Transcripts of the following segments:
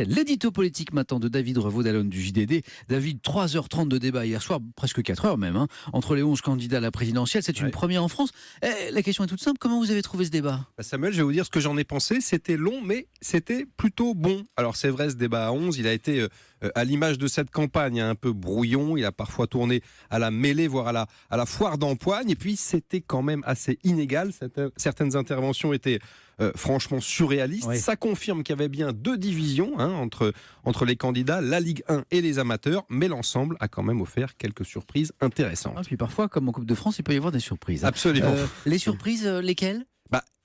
L'édito politique maintenant de David Revaud-Dallon du JDD. David, 3h30 de débat hier soir, presque 4h même, entre les 11 candidats à la présidentielle. C'est une première en France. La question est toute simple, comment vous avez trouvé ce débat ? Samuel, je vais vous dire ce que j'en ai pensé. C'était long, mais c'était plutôt bon. Alors c'est vrai, ce débat à 11, il a été à l'image de cette campagne, un peu brouillon. Il a parfois tourné à la mêlée, voire à la foire d'empoigne. Et puis c'était quand même assez inégal. Certaines interventions étaient franchement surréalistes. Oui. Ça confirme qu'il y avait bien deux divisions entre les candidats, la Ligue 1 et les amateurs. Mais l'ensemble a quand même offert quelques surprises intéressantes. Puis parfois, comme en Coupe de France, il peut y avoir des surprises. Absolument. Les surprises, lesquelles ?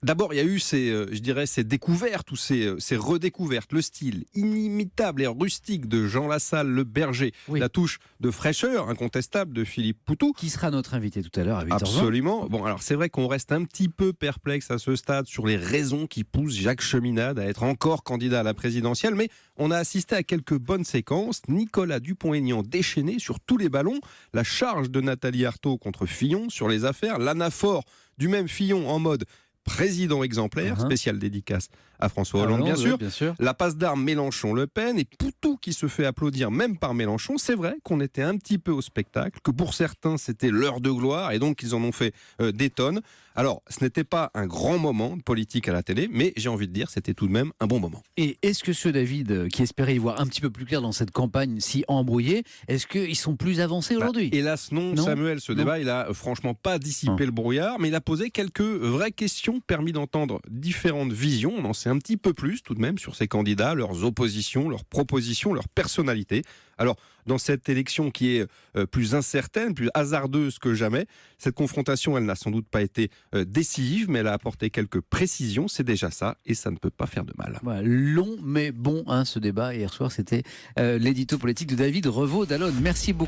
D'abord, il y a eu ces découvertes ou ces redécouvertes. Le style inimitable et rustique de Jean Lassalle, le berger. Oui. La touche de fraîcheur incontestable de Philippe Poutou. Qui sera notre invité tout à l'heure à 8h20. Absolument. Bon, alors c'est vrai qu'on reste un petit peu perplexe à ce stade sur les raisons qui poussent Jacques Cheminade à être encore candidat à la présidentielle, mais on a assisté à quelques bonnes séquences. Nicolas Dupont-Aignan déchaîné sur tous les ballons, la charge de Nathalie Arthaud contre Fillon sur les affaires, l'anaphore du même Fillon en mode président exemplaire, spéciale dédicace à François Hollande, bien sûr. La passe d'armes Mélenchon-Le Pen et Poutou qui se fait applaudir même par Mélenchon. C'est vrai qu'on était un petit peu au spectacle, que pour certains c'était l'heure de gloire et donc ils en ont fait des tonnes. Alors, ce n'était pas un grand moment de politique à la télé, mais j'ai envie de dire c'était tout de même un bon moment. Et est-ce que ceux, David, qui espéraient y voir un petit peu plus clair dans cette campagne si embrouillée, est-ce qu'ils sont plus avancés aujourd'hui ? Hélas non, Samuel, ce débat, il a franchement pas dissipé le brouillard, mais il a posé quelques vraies questions, permis d'entendre différentes visions. On en sait un petit peu plus tout de même sur ces candidats, leurs oppositions, leurs propositions, leurs personnalités. Alors, dans cette élection qui est plus incertaine, plus hasardeuse que jamais, cette confrontation, elle n'a sans doute pas été décisive, mais elle a apporté quelques précisions, c'est déjà ça, et ça ne peut pas faire de mal. Voilà, long mais bon, ce débat hier soir, c'était l'édito politique de David Revaud-Dallon. Merci beaucoup.